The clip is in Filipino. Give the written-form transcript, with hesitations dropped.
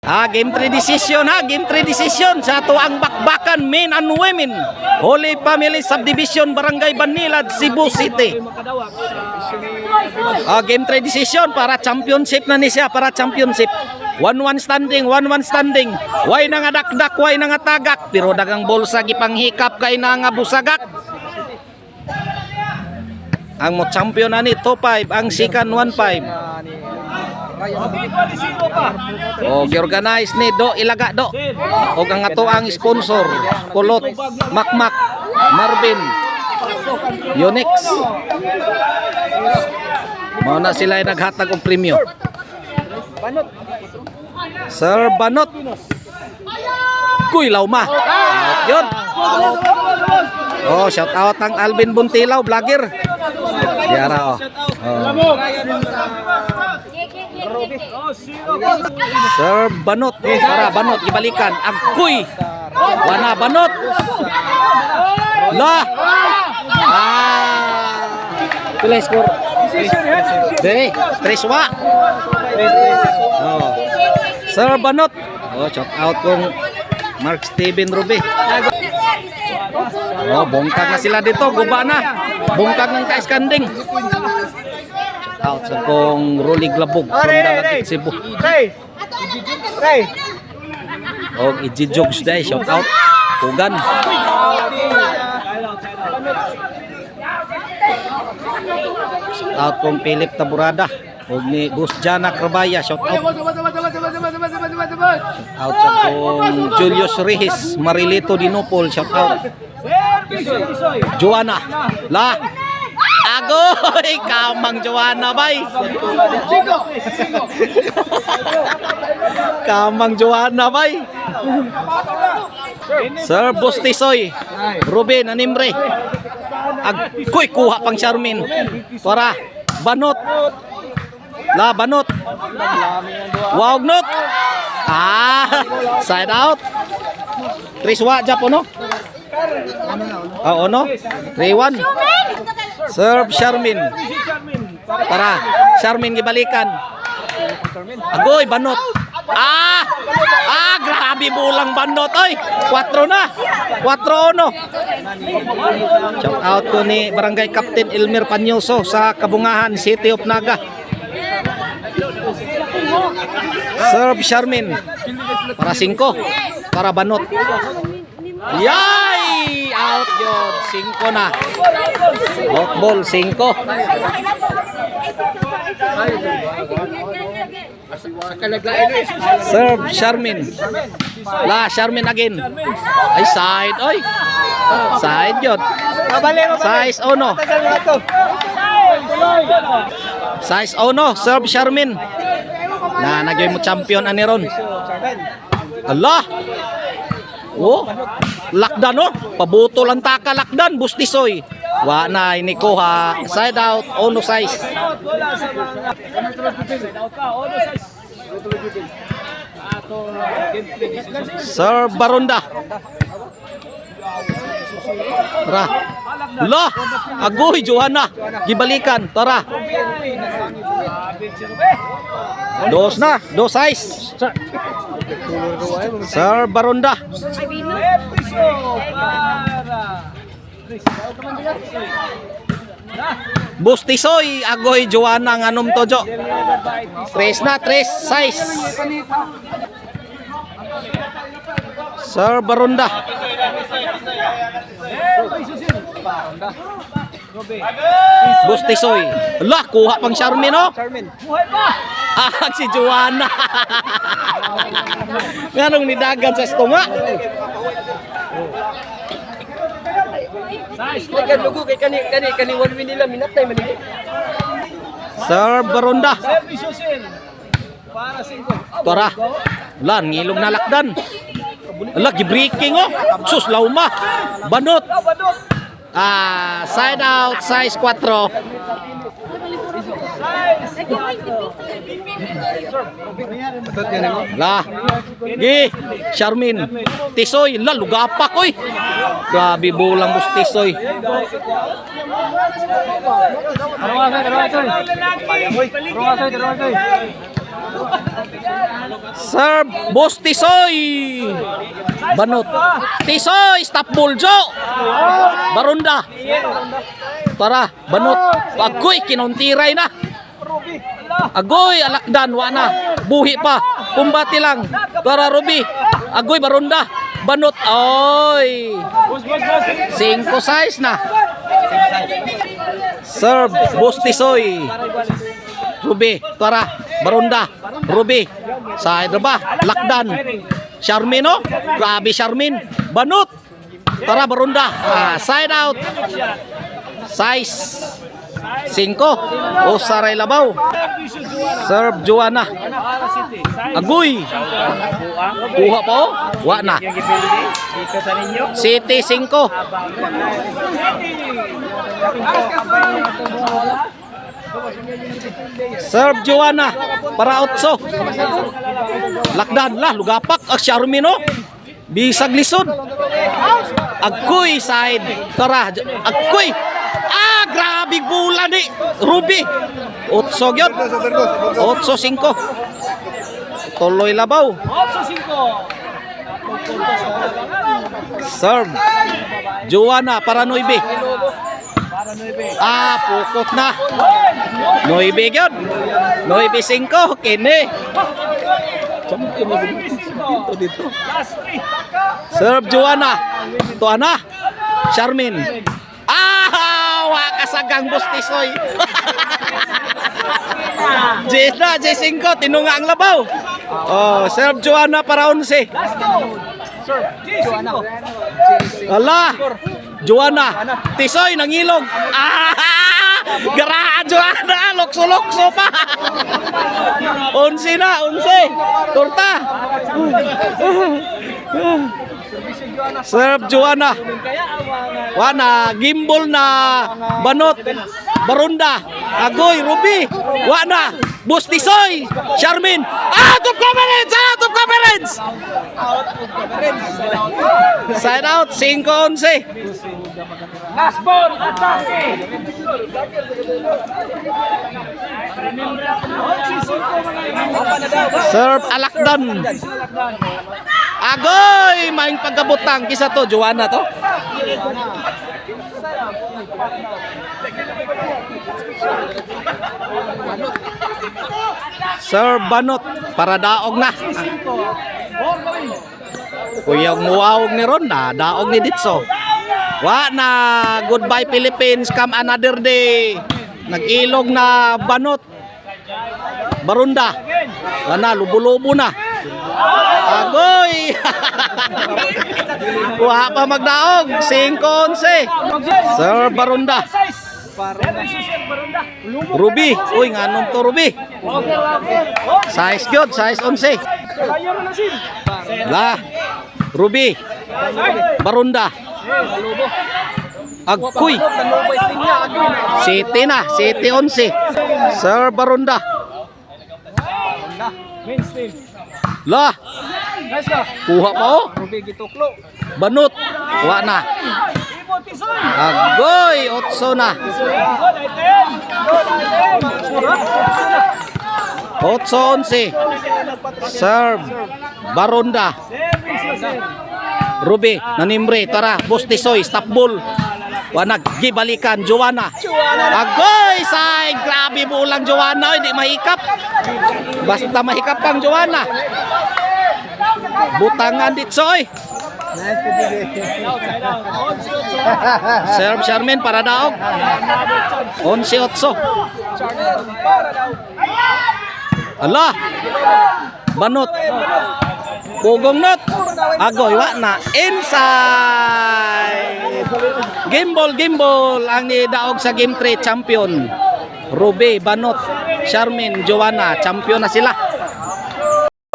Game 3 decision Game 3 decision sa tuang bakbakan men and women. Holy Family Subdivision Barangay Banilad, Cebu City. Game 3 decision para championship na ni siya, para championship. 1-1 standing, 1-1 standing. Way na nga dakdak, way na nga tagak, pero dagang bolsa gipanghikap kay na nga busagak. Ang mo champion na ni 2-5, ang sikan 1-5. Giorganize ni Do Ilaga Do. O ang ato ang sponsor, Kulot, Makmak, Marvin, Unix. Mao na sila ay naghatag og premyo. Sir Banot. Kuy Lauma. Yun. Shout out ang Alvin Buntilaw, vlogger. Diara Sir Banot, para Banot ibalikan ang kuy. Wana Banot. Lah. Pila score? 3-wa. Sir Banot. Shout out kung Mark Steven Ruby. Bongkag na sila dito, guba na. Bongkag ng kaiskanding. Shout out sa kong Rolly Glabog from Dalagit, Cebu. Ijijogs day, shout out. Tugan. Shout out kong Philip Taburada. Ni Bus Jana Krabaya, shout out. Shout out sa kong Julius Rihis, Marilito Dinopol, shout out. Joanna La Agoy, kamang Joanna bay. Kamang Joanna bay. Sir Bustisoy Ruben Animre. Kuy kuha pang Charmin. Para Banot. La Banot. Wagnot. Side out. Triswa Japono. Ono 3-1. Serve Charmin. Para Charmin gibalikan. Agoy Banot. Grabe bulang Banot oy. 4 na. 4-1. Shout out ko ni Barangay Captain Elmer Panyoso sa Kabungahan, City of Naga. Serve Charmin. Para 5. Para Banot. Yay! Out yun. 5 na. Out ball, 5. Serve Charmin. La, Charmin again. Ay, side. Oy. Side yun. Size 1. Size 1. Serve Charmin. Nagyoy mo champion ani ron. Allah. Lakdan pabuto lang taka lakdan Bustisoy. Wa na ini kuha. Side out, ono size. Sir Baronda. Tara. Lah, agoy Johanna. Gibalikan, tara. Dos na, dos size. Sir Baronda. Bustisoy, agoy Joanna nganom tojo. 3 na, 3 size. Sir Baronda. Bustisoy. Lah, kuha pang Charmin si Joanna. Nganong nidagan sa estonga. Sir Baronda. Tara. Lan ngilog na lakdan. Lagi breaking Sus Lauma. Banot. Side out, size 4. Lah. Charmin. Tisoy, lugapak Grabe bulang bus Tisoy. Serve, Boss Tisoy. Banot. Tisoy, stop ball, Jo. Barunda. Tara, banot. Agoy, kinuntiray na. Agoy, alakdan, wana. Buhi pa. Kumbati lang. Tara, Ruby. Agoy, barunda. Banot. Oy. 5 size na. Serve, Boss Tisoy. Ruby, tara. Barunda. Ruby. Side na ba? Lakdan. Charmin, oh. Grabe, Charmin. Banot. Tara, barunda. Side out. Size 5. O saray labaw. Serve, Joanna. Agoy. Kuha pa, oh. Wa na. City 5. Serve, Joanna. Para 8. Lakdan lah, lugapak. Charmin, oh. Bisag lisod. Agoy side. Tara, agoy. Grabe bulan ni Ruby. 8 gyud. 8-5. Tuloy labaw. 8-5. Serve. Joanna para 9. Pukot na. 9 gyud. 9-5 kini. Dito. Serve, Joanna. Tuana. Charmin. Kasagang Boss Tisoy. J5 tinunga ang labaw. Oh, serve, Joanna para 11. Ala, Joanna. Tisoy nangilog. Garahan Joanna, lokso-lokso pa. 11 na, 11. Torta. Serve, Joanna. Wana, gimbal na. Banot. Barunda. Agoy, Ruby. Wana. Boss Tisoy. Charmin. Out of coverage! Out of coverage! Side out. 5-11. Last ball, atake. Serve, Alakdan. Agoy, maing pagkabutang. Kisa to, Joanna to. Serve, Banot. Para daog na. Kuya muawag ni Ron na. Daog ni Ditso. Wa na. Goodbye Philippines. Come another day. Nag-ilog na Banot. Barunda. Wala, lubo-lubo na. Agoy! Kuha pa magdaog. 5-11. Sir Barunda. Ruby. Uy, nganong to Ruby. Size good. Size 11. Lah. Ruby. Barunda. Agkuy. City na. City 11. Sir Barunda. Lah. Kuha pa oh. Banot. Kuha na. Agoy. 8 na. 8-11. Serve. Barunda. Ruby. Nanimbre. Tara. Boss Tisoy. Stop ball. Wanag. Gibalikan. Joanna. Agoy. Say. Grabe bulang Joanna. Hindi mahikap. Basta mahikap ang Joanna. Butangan Ditsoy. Serve Charmin para daog. 11-8. Allah. Banot. Pugong not. Agoy wa na. Inside. Gimbal ang ni daog sa game 3 champion. Ruby, Banot, Charmin, Joanna, champion na sila.